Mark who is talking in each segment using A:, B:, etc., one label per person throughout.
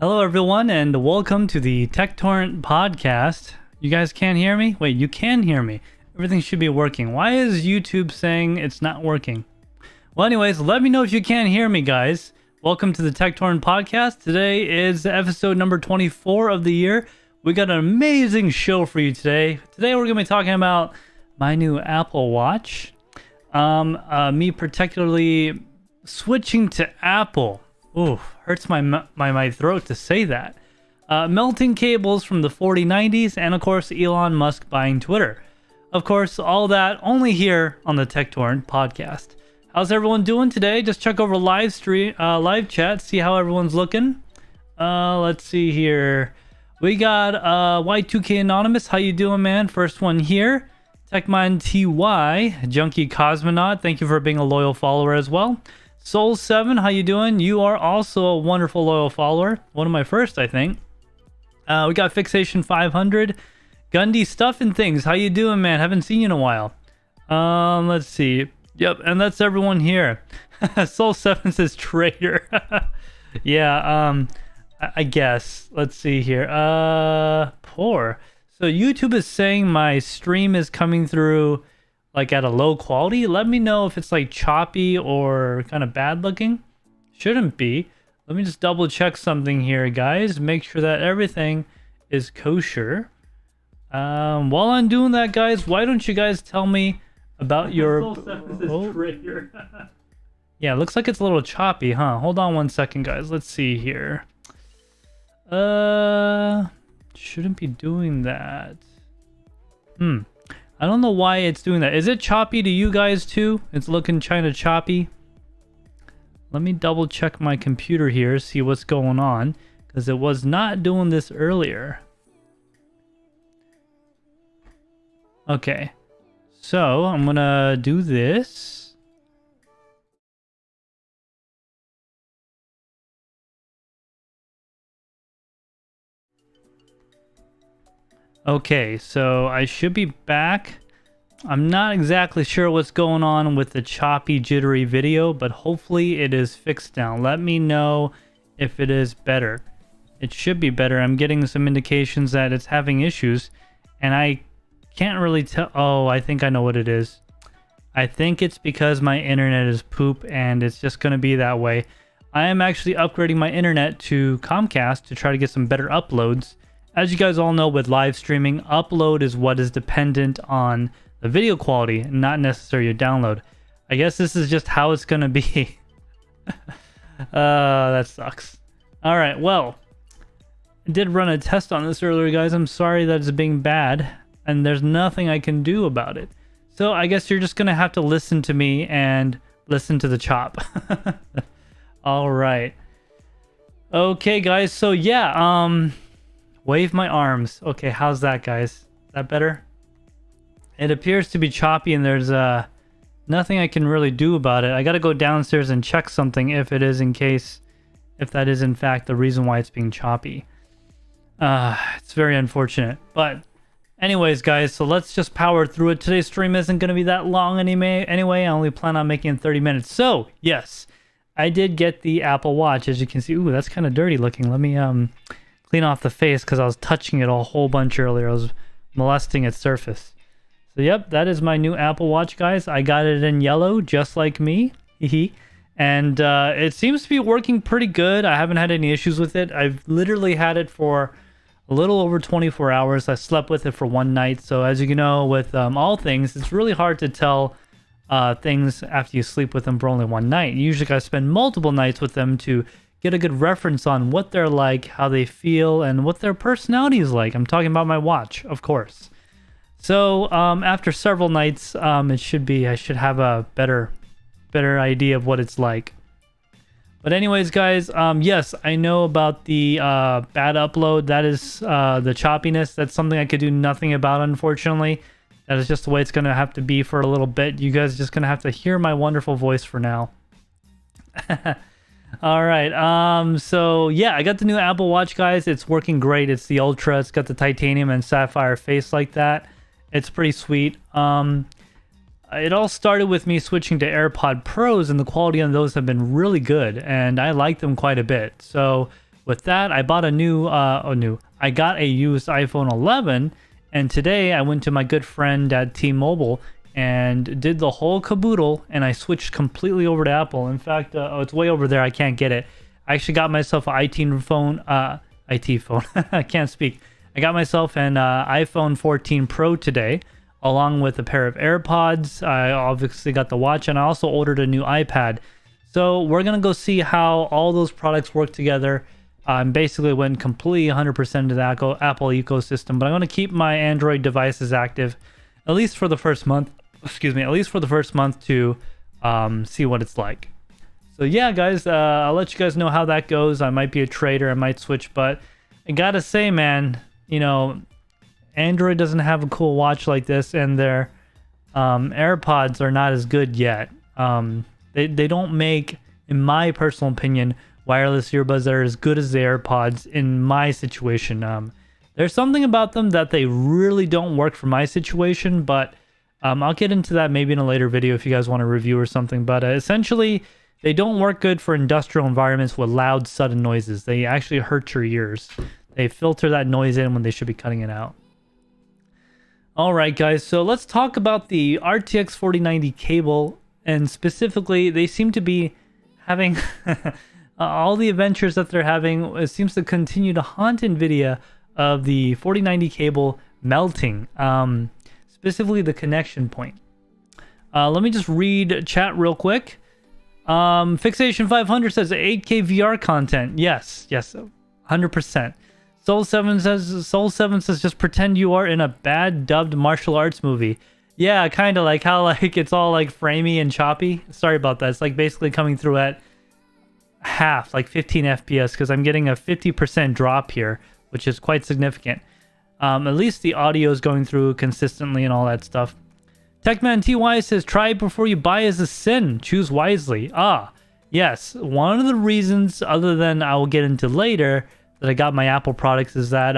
A: Hello, everyone, and welcome to the Tek Torrent Podcast. You guys can't hear me? Wait, you can hear me. Everything should be working. Why is YouTube saying it's not working? Well, anyways, let me know if you can't hear me, guys. Welcome to the Tek Torrent Podcast. Today is episode number 24 of the year. We got an amazing show for you today. Today, we're going to be talking about my new Apple Watch. Me particularly switching to Apple. Ooh, hurts my throat to say that. Melting cables from the 4090s, and of course Elon Musk buying Twitter. Of course, all that only here on the Tek Torrent Podcast. How's everyone doing today? Just check over live chat, see how everyone's looking. Let's see here. We got Y2K Anonymous. How you doing, man? First one here. Techmine TY, Junkie Cosmonaut. Thank you for being a loyal follower as well. Soul7, how you doing? You are also a wonderful loyal follower. One of my first, I think. We got Fixation 500. Gundy Stuff and Things. How you doing, man? Haven't seen you in a while. Let's see. Yep, and that's everyone here. Soul7 says traitor. Yeah, I guess. Let's see here. Poor. So YouTube is saying my stream is coming through like at a low quality. Let me know if it's like choppy or kind of bad looking. Shouldn't be. Let me just double check something here, guys. Make sure that everything is kosher. While I'm doing that, guys, why don't you guys tell me about your... Yeah, looks like it's a little choppy, huh? Hold on one second, guys. Let's see here. Shouldn't be doing that. I don't know why it's doing that. Is it choppy to you guys too? It's looking kind of choppy. Let me double check my computer here, see what's going on, because it was not doing this earlier. Okay, so I'm gonna do this. Okay, so I should be back. I'm not exactly sure what's going on with the choppy, jittery video, but hopefully it is fixed now. Let me know if it is better. It should be better. I'm getting some indications that it's having issues, and I can't really tell. Oh, I think I know what it is. I think it's because my internet is poop, and it's just going to be that way. I am actually upgrading my internet to Comcast to try to get some better uploads. As you guys all know, with live streaming, upload is what is dependent on the video quality, not necessarily your download. I guess this is just how it's gonna be. That sucks. All right, well, I did run a test on this earlier, guys. I'm sorry that it's being bad, and there's nothing I can do about it. So I guess you're just gonna have to listen to me and listen to the chop. All right. Okay, guys. So yeah, wave my arms. Okay, how's that, guys? Is that better? It appears to be choppy, and there's nothing I can really do about it. I gotta go downstairs and check something if that is in fact the reason why it's being choppy. It's very unfortunate. But anyways, guys, so let's just power through it. Today's stream isn't gonna be that long anyway. I only plan on making it 30 minutes. So yes, I did get the Apple Watch. As you can see, ooh, that's kind of dirty looking. Let me clean off the face because I was touching it a whole bunch earlier. I was molesting its surface. So yep, that is my new Apple Watch, guys. I got it in yellow, just like me. And it seems to be working pretty good. I haven't had any issues with it. I've literally had it for a little over 24 hours. I slept with it for one night. So as you know, with all things, it's really hard to tell things after you sleep with them for only one night. You usually got to spend multiple nights with them to get a good reference on what they're like, how they feel, and what their personality is like. I'm talking about my watch, of course. So after several nights, I should have a better idea of what it's like. But anyways, guys, yes, I know about the bad upload. That is the choppiness. That's something I could do nothing about, unfortunately. That is just the way it's going to have to be for a little bit. You guys are just going to have to hear my wonderful voice for now. All right. So yeah, I got the new Apple Watch, guys. It's working great. It's the Ultra. It's got the titanium and sapphire face like that. It's pretty sweet. It all started with me switching to AirPod Pros, and the quality on those have been really good, and I like them quite a bit. So with that, I bought a I got a used iPhone 11, and today I went to my good friend at T-Mobile and did the whole caboodle, and I switched completely over to Apple. In fact, it's way over there. I can't get it. I actually got myself an IT phone. I can't speak. I got myself an iPhone 14 Pro today, along with a pair of AirPods. I obviously got the watch, and I also ordered a new iPad. So we're going to go see how all those products work together. Basically went completely 100% to the Apple ecosystem, but I'm going to keep my Android devices active, at least for the first month. At least for the first month to see what it's like. So yeah, guys, I'll let you guys know how that goes. I might be a trader. I might switch, but I gotta say, man, you know, Android doesn't have a cool watch like this, and their AirPods are not as good yet. They don't make, in my personal opinion, wireless earbuds that are as good as the AirPods in my situation. There's something about them that they really don't work for my situation, but I'll get into that maybe in a later video if you guys want a review or something. But essentially, they don't work good for industrial environments with loud, sudden noises. They actually hurt your ears. They filter that noise in when they should be cutting it out. All right, guys, so let's talk about the RTX 4090 cable. And specifically, they seem to be having all the adventures that they're having. It seems to continue to haunt NVIDIA of the 4090 cable melting. Specifically the connection point. Let me just read chat real quick. Fixation 500 says 8K VR content. Yes, 100%. Soul 7 says just pretend you are in a bad dubbed martial arts movie. Yeah, kind of like how like it's all like framey and choppy. Sorry about that. It's like basically coming through at half, like 15 FPS, because I'm getting a 50% drop here, which is quite significant. At least the audio is going through consistently and all that stuff. Techman TY says, try before you buy is a sin. Choose wisely. Yes. One of the reasons, other than I will get into later, that I got my Apple products is that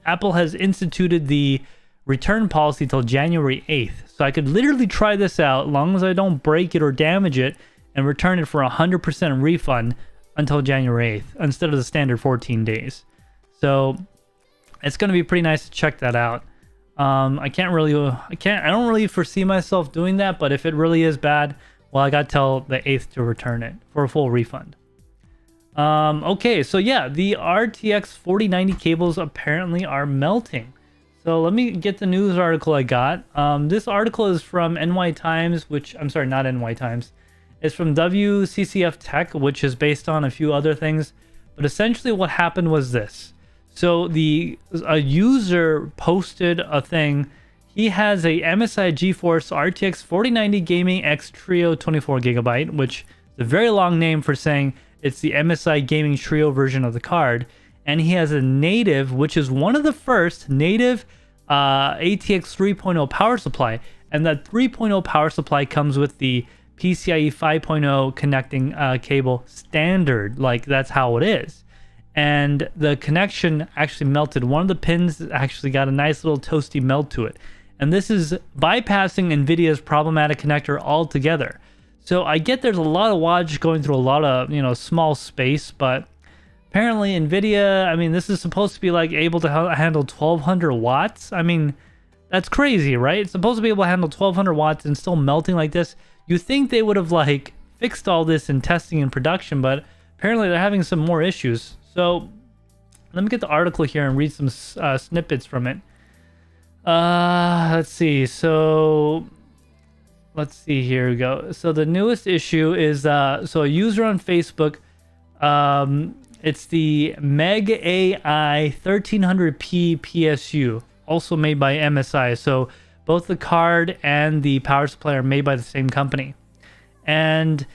A: Apple has instituted the return policy till January 8th. So I could literally try this out as long as I don't break it or damage it and return it for 100% refund until January 8th instead of the standard 14 days. So it's going to be pretty nice to check that out. I don't really foresee myself doing that, but if it really is bad, well, I got till the 8th to return it for a full refund. Okay, so yeah, the RTX 4090 cables apparently are melting. So let me get the news article I got. This article is from NY Times, not NY Times. It's from WCCF Tech, which is based on a few other things. But essentially what happened was this. So a user posted a thing. He has a MSI GeForce RTX 4090 Gaming X Trio 24GB, which is a very long name for saying it's the MSI Gaming Trio version of the card. And he has a native, which is one of the first native ATX 3.0 power supply. And that 3.0 power supply comes with the PCIe 5.0 connecting cable standard. Like, that's how it is. And the connection actually melted. One of the pins actually got a nice little toasty melt to it. And this is bypassing NVIDIA's problematic connector altogether. So I get there's a lot of wattage going through a lot of, small space, but apparently NVIDIA, I mean, this is supposed to be like able to handle 1200 watts. I mean, that's crazy, right? It's supposed to be able to handle 1200 watts and still melting like this. You think they would have like fixed all this in testing and production, but apparently they're having some more issues. So let me get the article here and read some snippets from it. Let's see. So let's see. Here we go. So the newest issue is so a user on Facebook. It's the Meg AI 1300p PSU, also made by MSI. So both the card and the power supply are made by the same company, and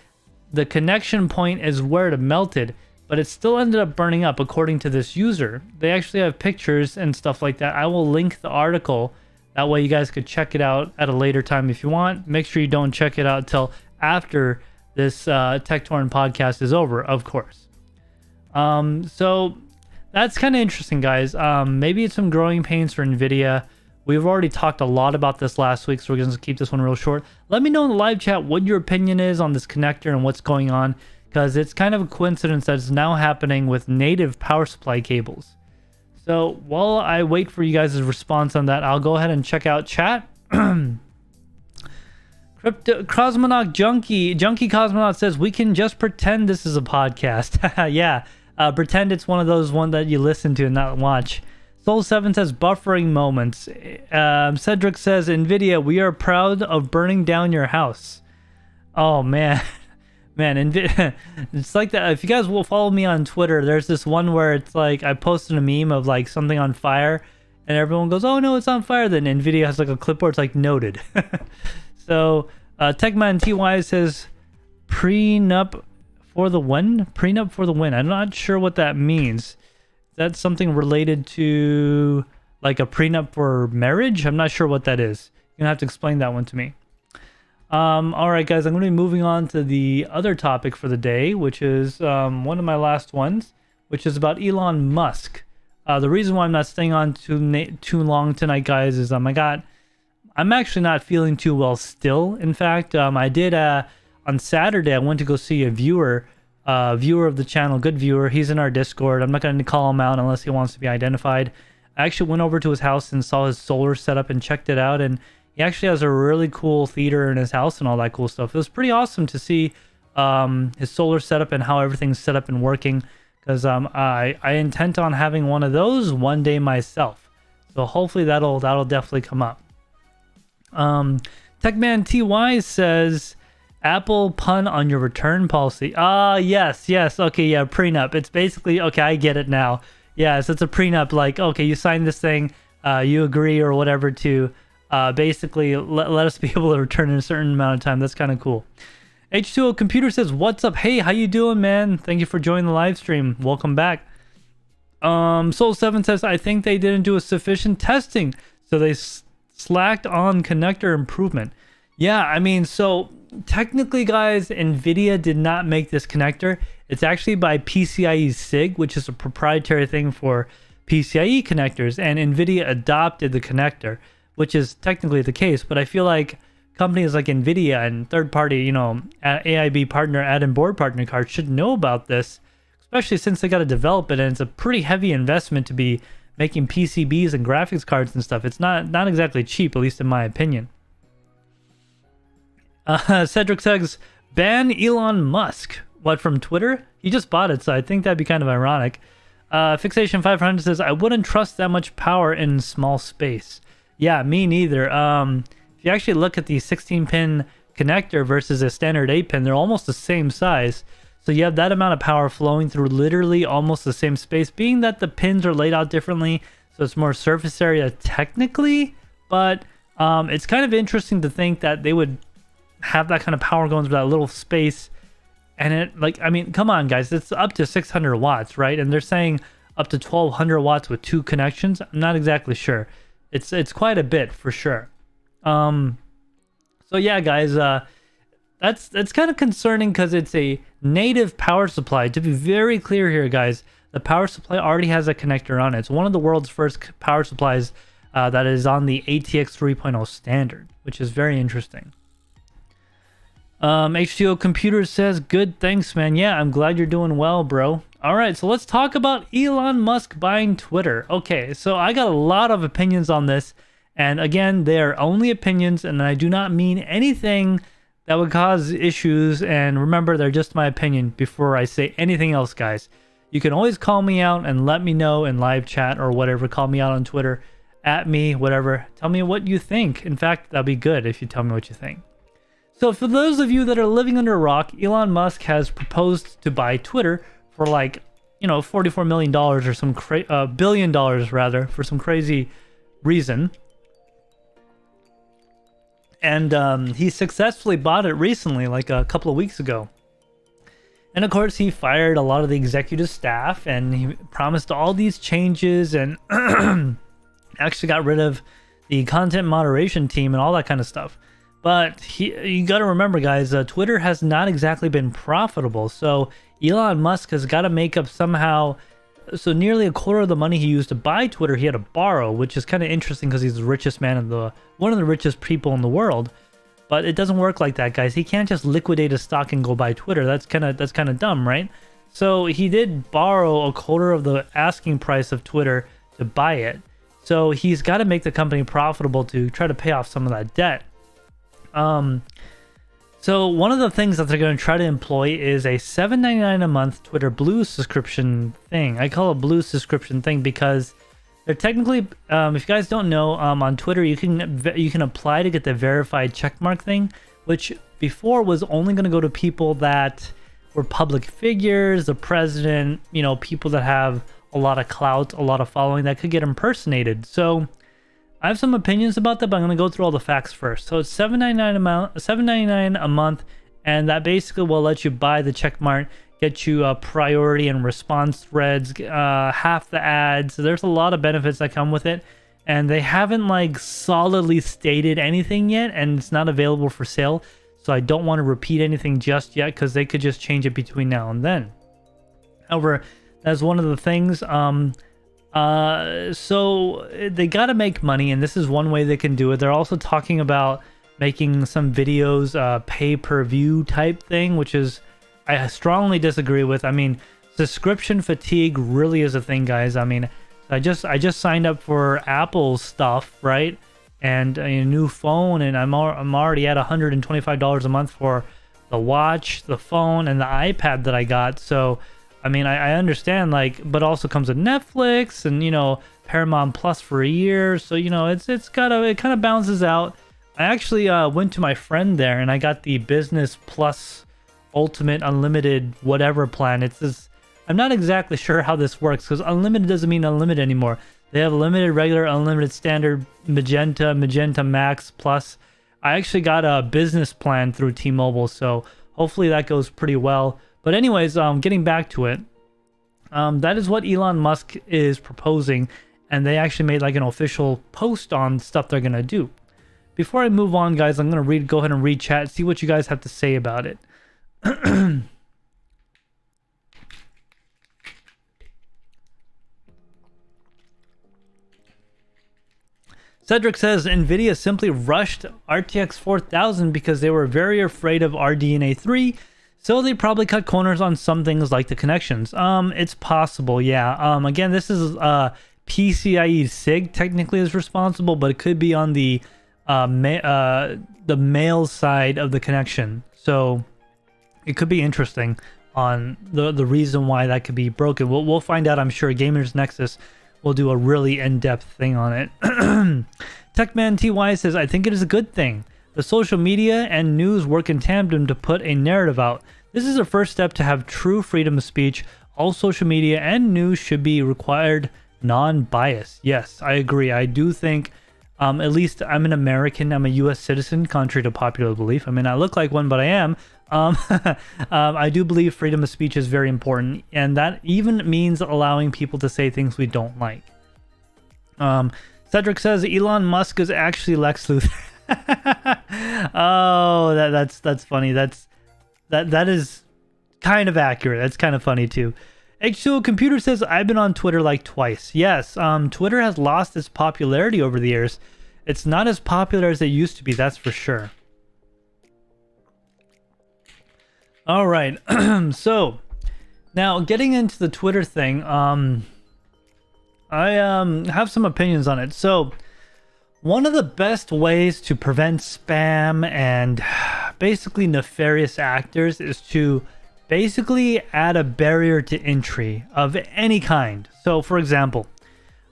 A: the connection point is where it melted. But it still ended up burning up, according to this user. They actually have pictures and stuff like that. I will link the article. That way you guys could check it out at a later time if you want. Make sure you don't check it out till after this Tek Torrent podcast is over, of course. So that's kind of interesting, guys. Maybe it's some growing pains for NVIDIA. We've already talked a lot about this last week, so we're going to keep this one real short. Let me know in the live chat what your opinion is on this connector and what's going on. because it's kind of a coincidence that it's now happening with native power supply cables. So while I wait for you guys' response on that, I'll go ahead and check out chat. Cosmonaut Junkie Cosmonaut says, we can just pretend this is a podcast. Yeah, pretend it's one of those that you listen to and not watch. Soul7 says, buffering moments. Cedric says, NVIDIA, we are proud of burning down your house. Oh, man. Man, it's like that. If you guys will follow me on Twitter, there's this one where it's like I posted a meme of like something on fire and everyone goes, oh no, it's on fire. Then NVIDIA has like a clipboard, it's like noted. So Techman TY says, prenup for the win? Prenup for the win. I'm not sure what that means. That's something related to like a prenup for marriage? I'm not sure what that is. You're gonna have to explain that one to me. All right, guys, I'm going to be moving on to the other topic for the day, which is one of my last ones, which is about Elon Musk. The reason why I'm not staying on too long tonight, guys, is I'm actually not feeling too well still. In fact, I did on Saturday, I went to go see a viewer of the channel, good viewer. He's in our Discord. I'm not going to call him out unless he wants to be identified. I actually went over to his house and saw his solar setup and checked it out, and he actually has a really cool theater in his house and all that cool stuff. It was pretty awesome to see his solar setup and how everything's set up and working, because I intend on having one of those one day myself. So hopefully that'll definitely come up. Techman TY says, Apple pun on your return policy. Yes. Okay, yeah, prenup. It's basically, okay, I get it now. Yes, it's a prenup. Like, okay, you signed this thing, you agree or whatever to basically let us be able to return in a certain amount of time. That's kind of cool. H2O Computer says, what's up? Hey, how you doing, man? Thank you for joining the live stream. Welcome back. Soul7 says, I think they didn't do a sufficient testing, so they slacked on connector improvement. Yeah, I mean, so technically, guys, NVIDIA did not make this connector. It's actually by PCIe SIG, which is a proprietary thing for PCIe connectors, and NVIDIA adopted the connector, which is technically the case. But I feel like companies like NVIDIA and third-party, AIB partner, add-in board partner cards should know about this, especially since they got to develop it, and it's a pretty heavy investment to be making PCBs and graphics cards and stuff. It's not exactly cheap, at least in my opinion. Cedric says, ban Elon Musk. What, from Twitter? He just bought it, so I think that'd be kind of ironic. Fixation 500 says, I wouldn't trust that much power in small space. Yeah, me neither. If you actually look at the 16-pin connector versus a standard 8-pin, they're almost the same size. So you have that amount of power flowing through literally almost the same space, being that the pins are laid out differently, so it's more surface area technically, but it's kind of interesting to think that they would have that kind of power going through that little space. And it, like, I mean, come on, guys, it's up to 600 watts, right? And they're saying up to 1200 watts with 2 connections. I'm not exactly sure. It's quite a bit for sure. So yeah, guys, that's kind of concerning because it's a native power supply. To be very clear here, guys, the power supply already has a connector on it. It's one of the world's first power supplies that is on the ATX 3.0 standard, which is very interesting. H2O Computer says, good, thanks, man. Yeah, I'm glad you're doing well, bro. All right, so let's talk about Elon Musk buying Twitter. Okay, so I got a lot of opinions on this. And again, they are only opinions, and I do not mean anything that would cause issues. And remember, they're just my opinion before I say anything else, guys. You can always call me out and let me know in live chat or whatever. Call me out on Twitter, at me, whatever. Tell me what you think. In fact, that'd be good if you tell me what you think. So for those of you that are living under a rock, Elon Musk has proposed to buy Twitter for like, $44 million or some $1 billion rather, for some crazy reason. And he successfully bought it recently, like a couple of weeks ago. And of course, he fired a lot of the executive staff, and he promised all these changes, and actually got rid of the content moderation team and all that kind of stuff. But you got to remember, guys, Twitter has not exactly been profitable. So Elon Musk has got to make up somehow. So nearly a quarter of the money he used to buy Twitter, he had to borrow, which is kind of interesting because he's the richest man one of the richest people in the world. But it doesn't work like that, guys. He can't just liquidate a stock and go buy Twitter. That's kind of dumb, right? So he did borrow a quarter of the asking price of Twitter to buy it. So he's got to make the company profitable to try to pay off some of that debt. So one of the things that they're going to try to employ is a $7.99 a month Twitter Blue subscription thing. I call it Blue subscription thing because they're technically, if you guys don't know, on Twitter you can apply to get the verified checkmark thing, which before was only going to go to people that were public figures, the president, you know, people that have a lot of clout, a lot of following that could get impersonated. So I have some opinions about that, but I'm going to go through all the facts first. So it's $7.99 a month, and that basically will let you buy the checkmark, get you a priority and response threads, half the ads. So there's a lot of benefits that come with it, and they haven't like solidly stated anything yet, and it's not available for sale. So I don't want to repeat anything just yet because they could just change it between now and then. However, that's one of the things. So they got to make money, and this is one way they can do it. They're also talking about making some videos pay-per-view type thing, which is I strongly disagree with. I mean, subscription fatigue really is a thing, guys. I mean, I just signed up for Apple stuff, right? And a new phone, and I'm already at $125 a month for the watch, the phone, and the iPad that I got. So I mean, I understand, like, but also comes with Netflix and, you know, Paramount Plus for a year. So, you know, it kind of balances out. I actually went to my friend there and I got the Business Plus Ultimate Unlimited whatever plan. It's this, I'm not exactly sure how this works because unlimited doesn't mean unlimited anymore. They have limited, regular, unlimited, standard, Magenta, Magenta Max Plus. I actually got a business plan through T-Mobile, so hopefully that goes pretty well. But anyways, getting back to it, that is what Elon Musk is proposing, and they actually made like an official post on stuff they're gonna do. Before I move on, guys, I'm gonna go ahead and read chat, see what you guys have to say about it. Cedric says Nvidia simply rushed RTX 4000 because they were very afraid of RDNA 3. So they probably cut corners on some things like the connections. It's possible, yeah. Again, this is PCIe SIG technically is responsible, but it could be on the male side of the connection. So it could be interesting on the reason why that could be broken. We'll find out, I'm sure. Gamers Nexus will do a really in-depth thing on it. Techman TY says, I think it is a good thing. The social media and news work in tandem to put a narrative out. This is a first step to have true freedom of speech. All social media and news should be required non-biased. Yes, I agree. I do think, at least I'm an American. I'm a U.S. citizen, contrary to popular belief. I mean, I look like one, but I am. I do believe freedom of speech is very important, and that even means allowing people to say things we don't like. Cedric says Elon Musk is actually Lex Luthor. Oh, that's funny. That is kind of accurate. That's kind of funny too. H2O Computer says I've been on Twitter like twice. Yes, Twitter has lost its popularity over the years. It's not as popular as it used to be, that's for sure. All right. So now getting into the Twitter thing, I have some opinions on it. So one of the best ways to prevent spam and basically nefarious actors is to basically add a barrier to entry of any kind. So for example,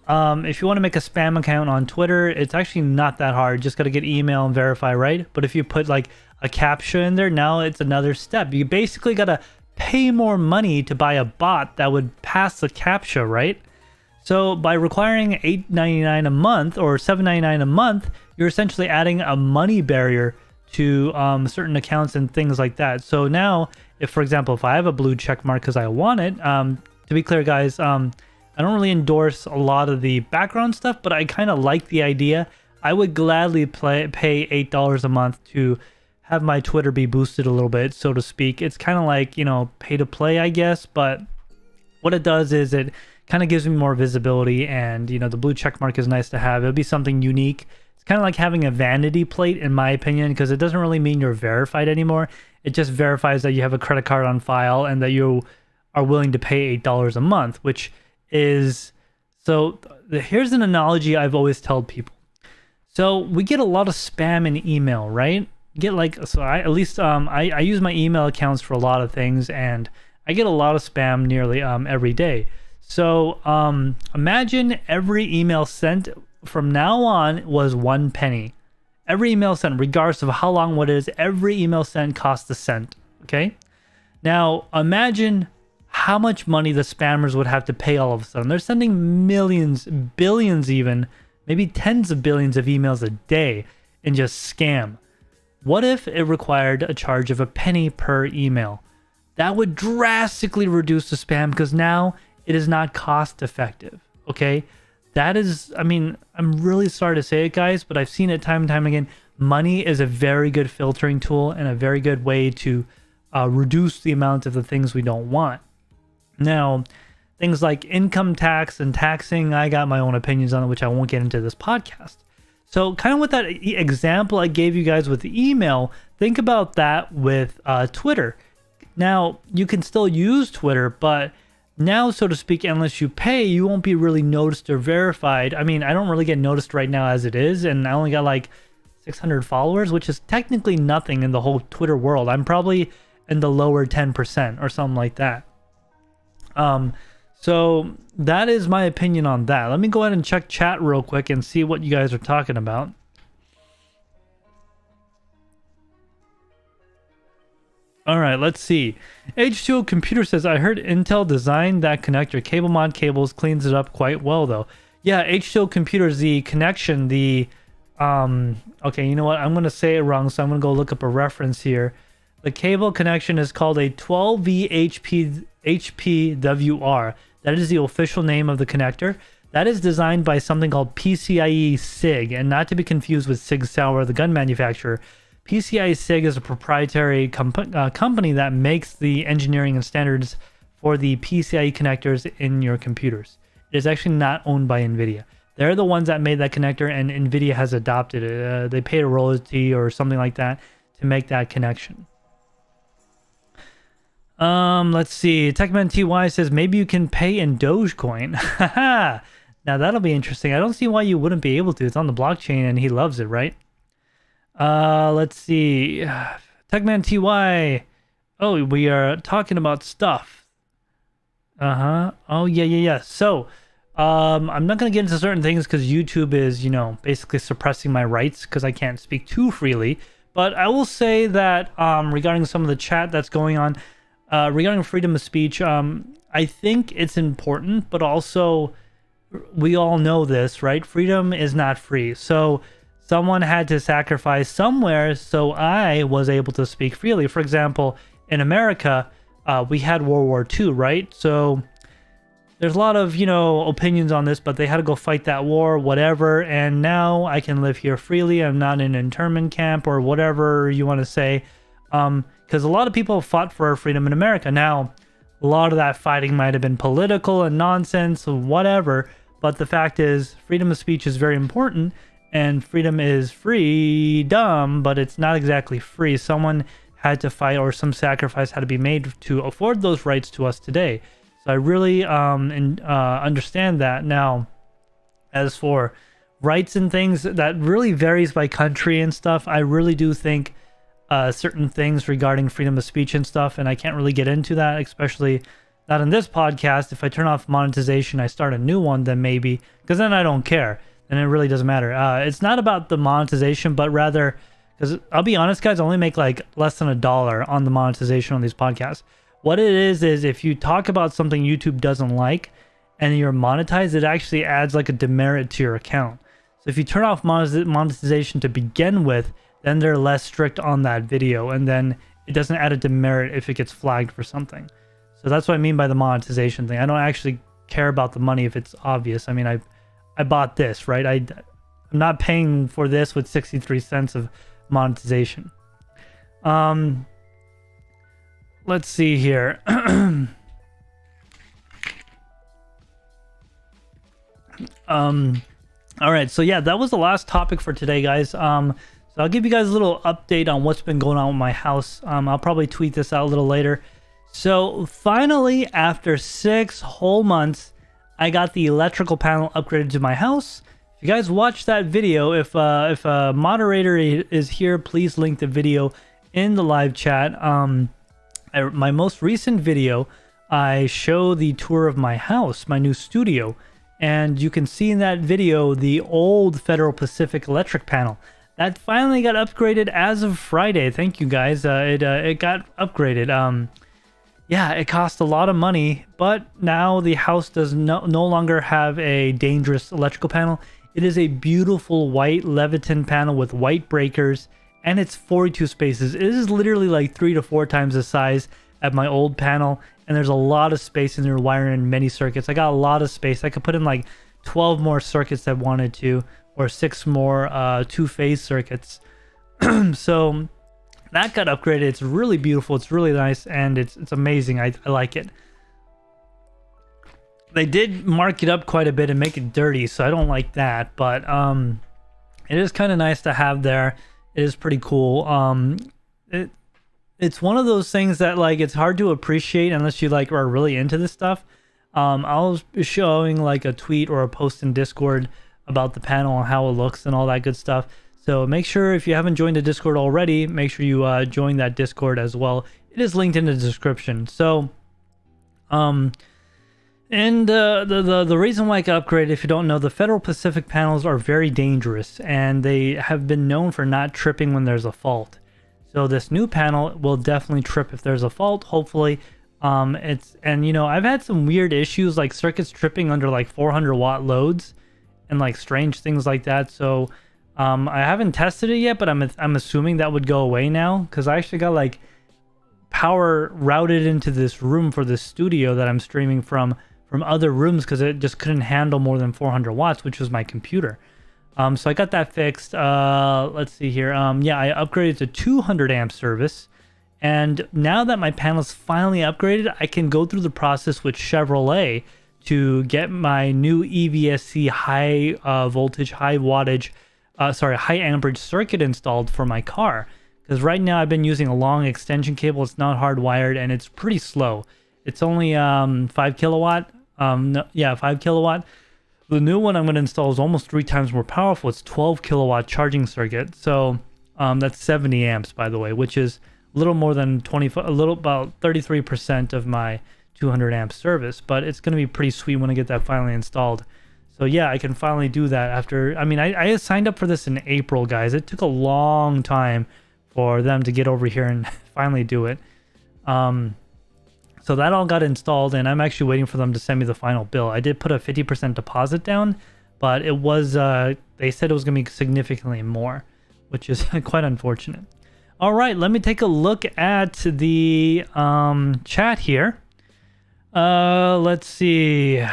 A: if you want to make a spam account on Twitter, it's actually not that hard. Just got to get email and verify, right? But if you put like a CAPTCHA in there, now it's another step. You basically got to pay more money to buy a bot that would pass the CAPTCHA, right? So by requiring $8.99 a month or $7.99 a month, you're essentially adding a money barrier to certain accounts and things like that. So now, if for example, if I have a blue check mark because I want it, to be clear, guys, I don't really endorse a lot of the background stuff, but I kind of like the idea. I would gladly pay $8 a month to have my Twitter be boosted a little bit, so to speak. It's kind of like, you know, pay to play, I guess, but what it does is it kind of gives me more visibility, and you know, the blue check mark is nice to have. It'll be something unique. It's kind of like having a vanity plate, in my opinion, because it doesn't really mean you're verified anymore. It just verifies that you have a credit card on file and that you are willing to pay $8 a month, which is... So here's an analogy I've always told people. So we get a lot of spam in email, right? Get like, so I at least I use my email accounts for a lot of things, and I get a lot of spam nearly every day. So imagine every email sent from now on was 1 penny. Every email sent, regardless of how long what it is, every email sent costs a cent. Okay. Now imagine how much money the spammers would have to pay all of a sudden. They're sending millions, billions even, maybe tens of billions of emails a day and just scam. What if it required a charge of a penny per email? That would drastically reduce the spam because now it is not cost effective. Okay. That is, I mean, I'm really sorry to say it, guys, but I've seen it time and time again. Money is a very good filtering tool and a very good way to reduce the amount of the things we don't want. Now, things like income tax and taxing, I got my own opinions on it, which I won't get into this podcast. So kind of with that example I gave you guys with the email, think about that with Twitter. Now, you can still use Twitter, but now, so to speak, unless you pay, you won't be really noticed or verified. I mean, I don't really get noticed right now as it is, and I only got like 600 followers, which is technically nothing in the whole Twitter world. I'm probably in the lower 10% or something like that. So that is my opinion on that. Let me go ahead and check chat real quick and see what you guys are talking about. All right, let's see. H2O Computer says, I heard Intel designed that connector. Cable mod cables cleans it up quite well, though. Yeah, H2O Computers, the connection, the... okay, you know what? I'm going to say it wrong, so I'm going to go look up a reference here. The cable connection is called a 12V HPWR. That is the official name of the connector. That is designed by something called PCIe SIG, and not to be confused with Sig Sauer, the gun manufacturer. PCIe SIG is a proprietary company that makes the engineering and standards for the PCIe connectors in your computers. It is actually not owned by NVIDIA. They're the ones that made that connector, and NVIDIA has adopted it. They paid a royalty or something like that to make that connection. Let's see. Techman TY says, maybe you can pay in Dogecoin. Haha. Now that'll be interesting. I don't see why you wouldn't be able to. It's on the blockchain and he loves it, right? Let's see. Techman TY. Oh, we are talking about stuff. Oh, yeah. So, I'm not going to get into certain things because YouTube is, you know, basically suppressing my rights because I can't speak too freely. But I will say that, regarding some of the chat that's going on, regarding freedom of speech, I think it's important, but also we all know this, right? Freedom is not free. So someone had to sacrifice somewhere so I was able to speak freely. For example, in America, we had World War II, right? So there's a lot of, you know, opinions on this, but they had to go fight that war, whatever. And now I can live here freely. I'm not in an internment camp or whatever you want to say. Because a lot of people fought for our freedom in America. Now, a lot of that fighting might have been political and nonsense, whatever. But the fact is, freedom of speech is very important. And freedom is freedom, but it's not exactly free. Someone had to fight, or some sacrifice had to be made to afford those rights to us today. So I really understand that. Now, as for rights and things, that really varies by country and stuff. I really do think certain things regarding freedom of speech and stuff, and I can't really get into that, especially not in this podcast. If I turn off monetization, I start a new one, then maybe, because then I don't care. And it really doesn't matter. It's not about the monetization, but rather, because I'll be honest, guys, I only make like less than $1 on the monetization on these podcasts. What it is if you talk about something YouTube doesn't like and you're monetized, it actually adds like a demerit to your account. So if you turn off monetization to begin with, then they're less strict on that video, and then it doesn't add a demerit if it gets flagged for something. So that's what I mean by the monetization thing. I don't actually care about the money if it's obvious. I mean, I bought this, right? I'm not paying for this with 63 cents of monetization. Let's see here. All right, so yeah, that was the last topic for today, guys. So I'll give you guys a little update on what's been going on with my house. I'll probably tweet this out a little later. So finally, after 6 whole months, I got the electrical panel upgraded to my house. If you guys watched that video, if a moderator is here, please link the video in the live chat. My most recent video, I show the tour of my house, my new studio. And you can see in that video the old Federal Pacific electric panel that finally got upgraded as of Friday. Thank you guys. It got upgraded. Yeah, it cost a lot of money, but now the house does no longer have a dangerous electrical panel. It is a beautiful white Leviton panel with white breakers, and it's 42 spaces. It is literally like 3 to 4 times the size of my old panel. And there's a lot of space in there wiring in many circuits. I got a lot of space. I could put in like 12 more circuits if I wanted to, or 6 more 2-phase circuits. So that got upgraded. It's really beautiful. It's really nice, and it's amazing. I like it. They did mark it up quite a bit and make it dirty, so I don't like that. But it is kind of nice to have there. It is pretty cool. It's one of those things that like it's hard to appreciate unless you like are really into this stuff. I was showing like a tweet or a post in Discord about the panel and how it looks and all that good stuff. So make sure if you haven't joined the Discord already, make sure you join that Discord as well. It is linked in the description. So and the reason why I got upgraded, if you don't know, the Federal Pacific panels are very dangerous, and they have been known for not tripping when there's a fault. So this new panel will definitely trip if there's a fault, hopefully. You know, I've had some weird issues like circuits tripping under like 400 watt loads and like strange things like that. So I haven't tested it yet, but I'm assuming that would go away now, because I actually got like power routed into this room for this studio that I'm streaming from other rooms, because it just couldn't handle more than 400 watts, which was my computer. So I got that fixed. Let's see here. Yeah, I upgraded to 200 amp service. And now that my panel's finally upgraded, I can go through the process with Chevrolet to get my new EVSC high voltage, high wattage, high amperage circuit installed for my car. Because right now I've been using a long extension cable. It's not hardwired, and it's pretty slow. It's only 5 kilowatt. 5 kilowatt. The new one I'm going to install is almost 3 times more powerful. It's 12 kilowatt charging circuit. So that's 70 amps, by the way, which is a little more than about 33% of my 200 amp service. But it's going to be pretty sweet when I get that finally installed. So yeah, I can finally do that after. I mean, I signed up for this in April, guys. It took a long time for them to get over here and finally do it. So that all got installed, and I'm actually waiting for them to send me the final bill. I did put a 50% deposit down, but it was, they said it was going to be significantly more, which is quite unfortunate. All right, let me take a look at the chat here. Let's see.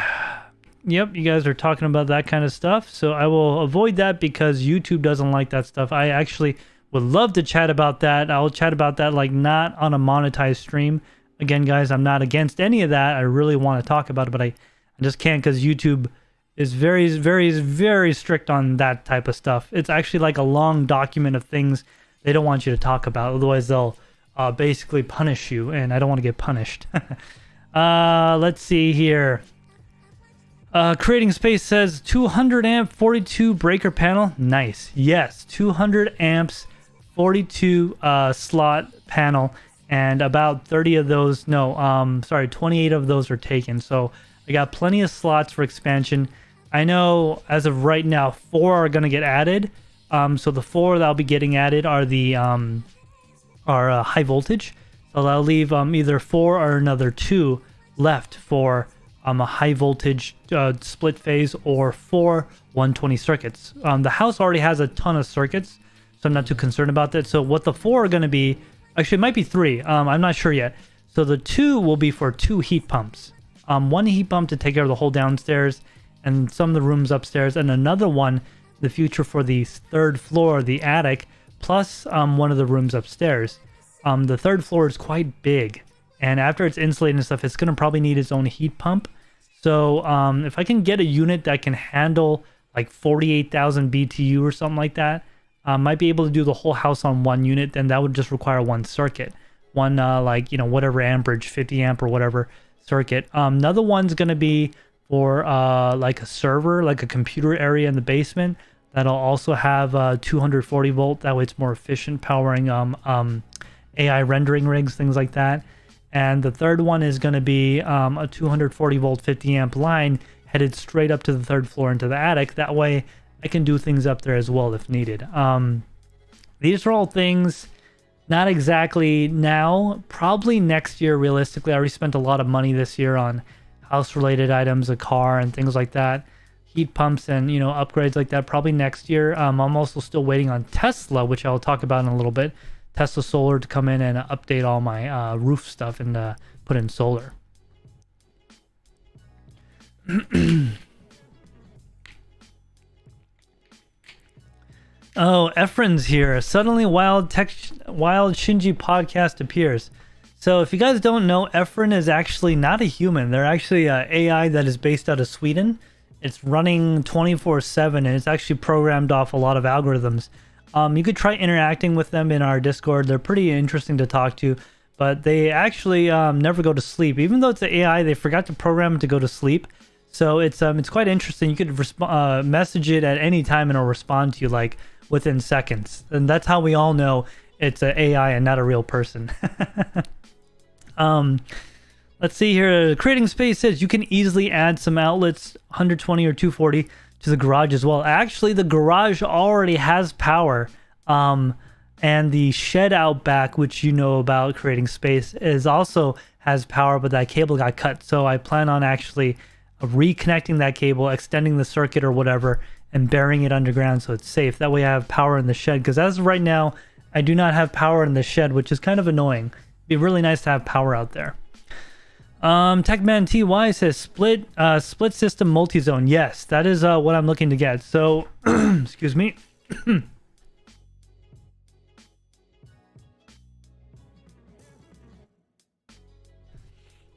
A: Yep, you guys are talking about that kind of stuff, so I will avoid that because YouTube doesn't like that stuff. I actually would love to chat about that. I'll chat about that like not on a monetized stream. Again, guys, I'm not against any of that. I really want to talk about it, but I just can't because YouTube is very, very, very strict on that type of stuff. It's actually like a long document of things they don't want you to talk about. Otherwise, they'll basically punish you, and I don't want to get punished. Let's see here. Creating Space says 200 amp 42 breaker panel. Nice. Yes, 200 amps 42 slot panel. And about 30 of those, 28 of those are taken. So I got plenty of slots for expansion. I know as of right now, 4 are going to get added. So the 4 that'll be getting added are the high voltage. So I'll leave either 4 or another 2 left for a high voltage split phase or 4 120 circuits. The house already has a ton of circuits, so I'm not too concerned about that. So what the 4 are going to be, actually it might be 3, I'm not sure yet. So the 2 will be for 2 heat pumps. One heat pump to take care of the whole downstairs and some of the rooms upstairs, and another one, the future for the 3rd floor, the attic, plus one of the rooms upstairs. The 3rd floor is quite big, and after it's insulated and stuff, it's going to probably need its own heat pump. So if I can get a unit that can handle like 48,000 BTU or something like that, might be able to do the whole house on one unit. Then that would just require one circuit, one like, you know, whatever amperage, 50 amp or whatever circuit. Another one's going to be for like a server, like a computer area in the basement. That'll also have 240 volt. That way it's more efficient powering AI rendering rigs, things like that. And the third one is going to be a 240 volt 50 amp line headed straight up to the third floor into the attic. That way I can do things up there as well if needed. These are all things not exactly now, probably next year. Realistically, I already spent a lot of money this year on house related items, a car and things like that, heat pumps and, you know, upgrades like that. Probably next year. I'm also still waiting on Tesla, which I'll talk about in a little bit. Tesla Solar to come in and update all my roof stuff and put in solar. Oh, Efren's here. Suddenly Wild TekShinji podcast appears. So if you guys don't know, Efren is actually not a human. They're actually an AI that is based out of Sweden. It's running 24/7 and it's actually programmed off a lot of algorithms. You could try interacting with them in our Discord. They're pretty interesting to talk to, but they actually never go to sleep. Even though it's an AI, they forgot to program it to go to sleep. So it's quite interesting. You could message it at any time and it'll respond to you like within seconds. And that's how we all know it's an AI and not a real person. Let's see here. Creating Space says you can easily add some outlets, 120 or 240, to the garage as well. Actually, the garage already has power. And the shed out back, which you know about Creating Space, is also has power, but that cable got cut. So I plan on actually reconnecting that cable, extending the circuit or whatever, and burying it underground so it's safe. That way I have power in the shed, because as of right now, I do not have power in the shed, which is kind of annoying. It'd be really nice to have power out there. Techman TY says split system multi-zone. Yes, that is what I'm looking to get. So, excuse me.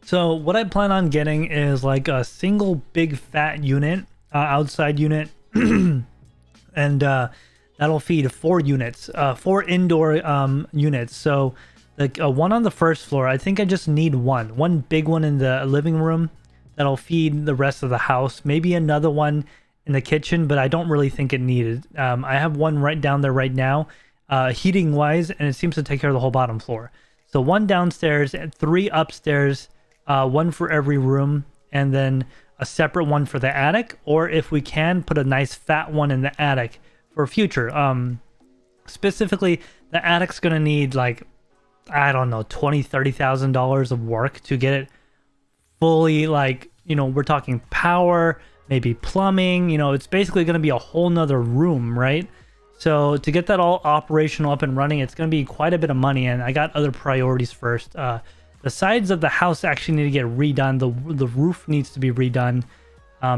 A: So what I plan on getting is like a single big fat unit, outside unit, and that'll feed 4 units, 4 indoor units. So like one on the first floor. I think I just need one big one in the living room that'll feed the rest of the house. Maybe another one in the kitchen, but I don't really think it needed. I have one right down there right now, heating wise, and it seems to take care of the whole bottom floor. So 1 downstairs and 3 upstairs, 1 for every room, and then a separate one for the attic, or if we can put a nice fat one in the attic for future. Specifically, the attic's gonna need like, I don't know, $20,000-$30,000 of work to get it fully, like, you know, we're talking power, maybe plumbing, you know, it's basically going to be a whole nother room, right? So to get that all operational up and running, it's going to be quite a bit of money, and I got other priorities first. The sides of the house actually need to get redone. The roof needs to be redone,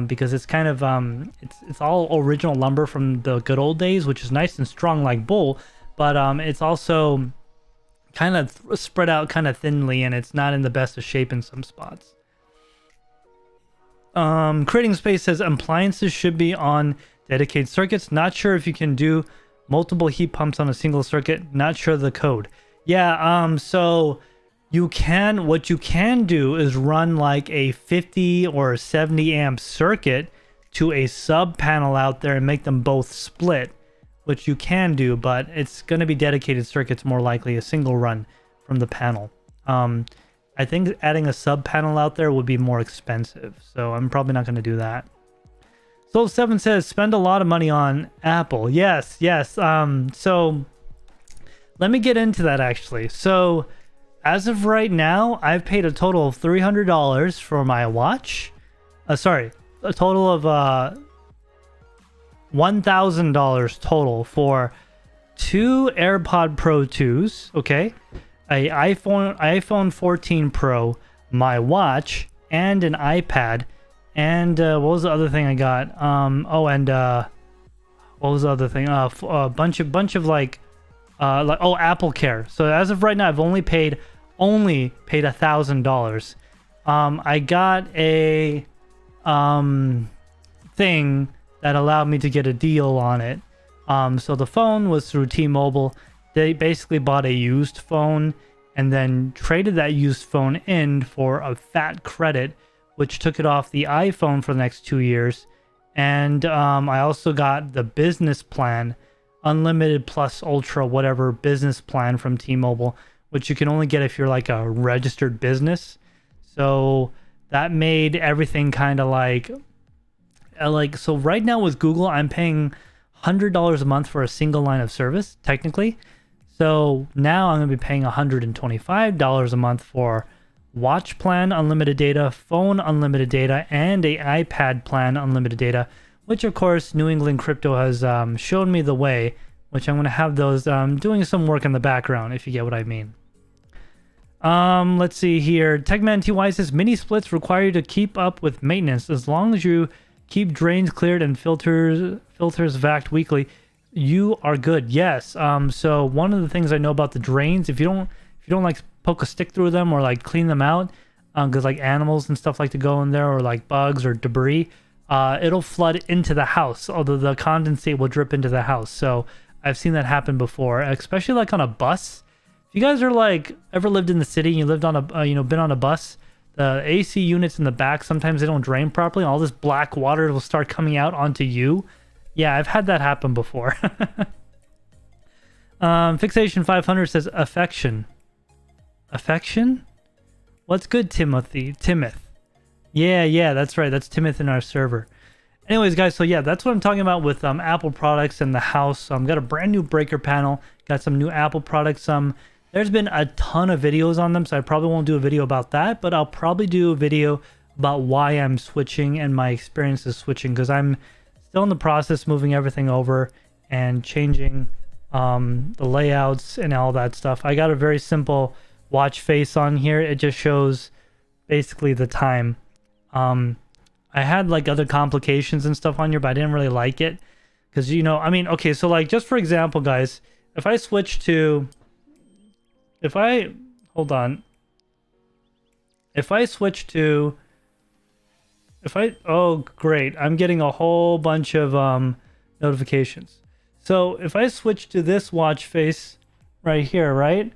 A: because it's kind of it's all original lumber from the good old days, which is nice and strong like bull, but it's also kind of spread out kind of thinly, and it's not in the best of shape in some spots. Creating Space says appliances should be on dedicated circuits. Not sure if you can do multiple heat pumps on a single circuit. Not sure the code. Yeah, so you can, what you can do is run like a 50 or 70 amp circuit to a sub panel out there and make them both split, which you can do, but it's going to be dedicated circuits, more likely a single run from the panel. I think adding a sub panel out there would be more expensive, so I'm probably not going to do that. Soul7 says spend a lot of money on Apple. Yes. So let me get into that actually. So as of right now, I've paid a total of $300 for my watch. A total of $1,000 total for 2 AirPod Pro 2s, okay, a iPhone 14 Pro, my watch, and an iPad, and what was the other thing I got? What was the other thing? A bunch of like Apple Care. So as of right now, I've only paid $1,000. I got a thing that allowed me to get a deal on it. So the phone was through T-Mobile. They basically bought a used phone and then traded that used phone in for a fat credit, which took it off the iPhone for the next 2 years. And I also got the business plan, unlimited plus ultra, whatever business plan from T-Mobile, which you can only get if you're like a registered business. So that made everything kind of like, so right now with Google, I'm paying $100 a month for a single line of service, technically. So now I'm going to be paying $125 a month for watch plan, unlimited data, phone, unlimited data, and a iPad plan, unlimited data, which of course New England Crypto has shown me the way, which I'm going to have those doing some work in the background, if you get what I mean. Let's see here. Techman TY says, mini splits require you to keep up with maintenance. As long as you keep drains cleared and filters vac weekly, you are good. Yes. So one of the things I know about the drains, if you don't like poke a stick through them or like clean them out, because like animals and stuff like to go in there, or like bugs or debris, it'll flood into the house, although the condensate will drip into the house. So I've seen that happen before, especially like on a bus. If you guys are like ever lived in the city and you lived on a been on a bus, the AC units in the back, sometimes they don't drain properly, and all this black water will start coming out onto you. Yeah, I've had that happen before. Fixation 500 says affection. Affection? What's good, Timothy? Timoth. Yeah, that's right. That's Timoth in our server. Anyways, guys, so yeah, that's what I'm talking about with Apple products in the house. Got a brand new breaker panel. Got some new Apple products. There's been a ton of videos on them, so I probably won't do a video about that, but I'll probably do a video about why I'm switching and my experiences switching, because I'm still in the process moving everything over and changing the layouts and all that stuff. I got a very simple watch face on here. It just shows basically the time. I had like other complications and stuff on here, but I didn't really like it because, okay, so like just for example, guys, if I switch to, oh great, I'm getting a whole bunch of notifications. So if I switch to this watch face right here, right?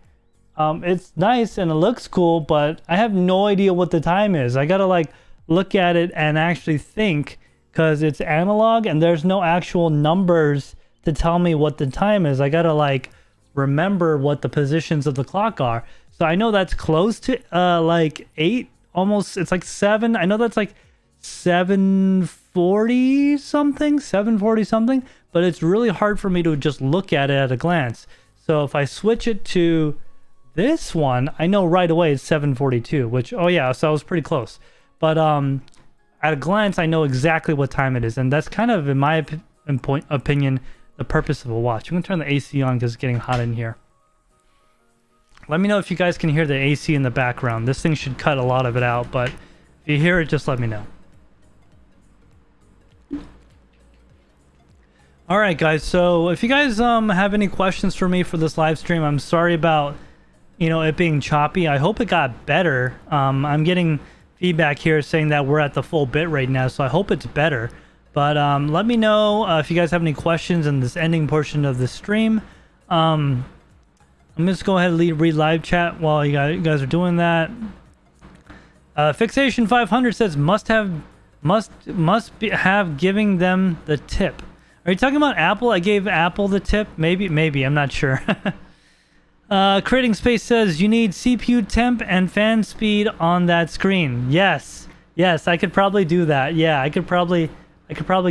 A: It's nice and it looks cool, but I have no idea what the time is. I gotta like look at it and actually think, because it's analog and there's no actual numbers to tell me what the time is. I gotta like remember what the positions of the clock are. So I know that's close to like 8, almost, it's like 7. I know that's like 740 something, but it's really hard for me to just look at it at a glance. So if I switch it to this one, I know right away it's 7:42, which, oh yeah, so I was pretty close. But at a glance, I know exactly what time it is, and that's kind of, in my opinion, the purpose of a watch. I'm gonna turn the AC on because it's getting hot in here. Let me know if you guys can hear the AC in the background. This thing should cut a lot of it out, but if you hear it, just let me know. All right, guys. So if you guys have any questions for me for this live stream, I'm sorry about it being choppy. I hope it got better. I'm getting feedback here saying that we're at the full bit right now, so I hope it's better. But let me know if you guys have any questions in this ending portion of the stream. I'm just go ahead and read live chat while you guys are doing that. Fixation 500 says must have giving them the tip. Are you talking about Apple? I gave Apple the tip. Maybe. I'm not sure. Creating Space says you need CPU temp and fan speed on that screen. Yes, I could probably do that. Yeah, I could probably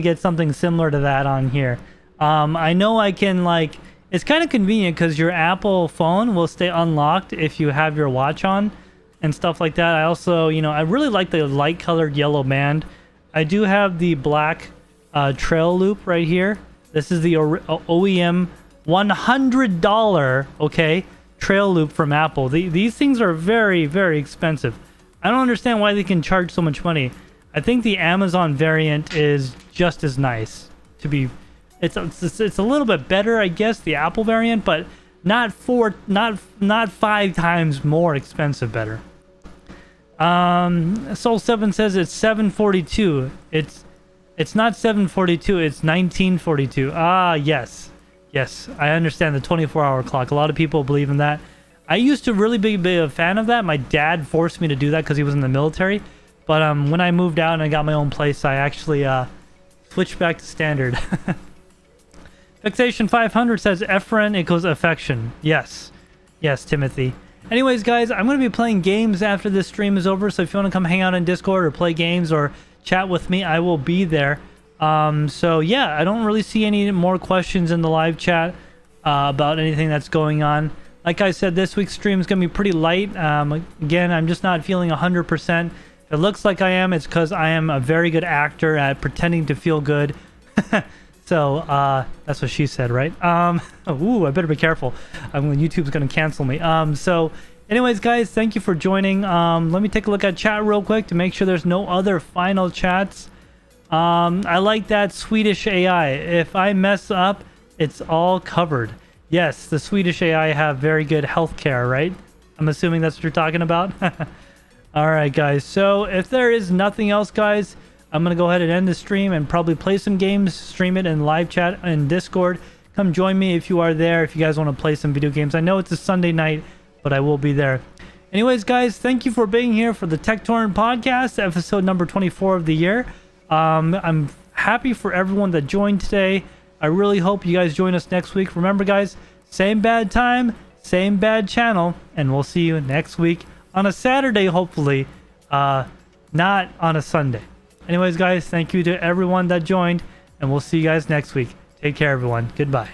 A: get something similar to that on here. I know I can, like, it's kind of convenient because your Apple phone will stay unlocked if you have your watch on and stuff like that. I also, I really like the light colored yellow band. I do have the black trail loop right here. This is the OEM $100, okay, trail loop from Apple. These things are very, very expensive. I don't understand why they can charge so much money. I think the Amazon variant is just as nice. It's a little bit better, I guess, the Apple variant, but not 5 times more expensive better. Soul7 says it's 7:42. It's It's not 7:42, it's 19:42. Ah, yes. Yes, I understand the 24-hour clock. A lot of people believe in that. I used to really be a fan of that. My dad forced me to do that because he was in the military. But when I moved out and I got my own place, I actually switched back to standard. Fixation 500 says efferent equals affection. Yes. Yes, Timothy. Anyways, guys, I'm going to be playing games after this stream is over. So if you want to come hang out in Discord or play games or chat with me, I will be there. So yeah, I don't really see any more questions in the live chat about anything that's going on. Like I said, this week's stream is going to be pretty light. Again, I'm just not feeling 100%. If it looks like I am, it's because I am a very good actor at pretending to feel good. So that's what she said, right? Ooh, I better be careful. YouTube's going to cancel me. So anyways, guys, thank you for joining. Let me take a look at chat real quick to make sure there's no other final chats. I like that Swedish AI. If I mess up, it's all covered. Yes, the Swedish AI have very good healthcare, right? I'm assuming that's what you're talking about. All right, guys. So if there is nothing else, guys, I'm going to go ahead and end the stream and probably play some games, stream it in live chat in Discord. Come join me if you are there, if you guys want to play some video games. I know it's a Sunday night, but I will be there. Anyways, guys, thank you for being here for the Tek Torrent Podcast, episode number 24 of the year. I'm happy for everyone that joined today. I really hope you guys join us next week. Remember, guys, same bad time, same bad channel, and we'll see you next week on a Saturday, hopefully, not on a Sunday. Anyways, guys, thank you to everyone that joined, and we'll see you guys next week. Take care, everyone. Goodbye.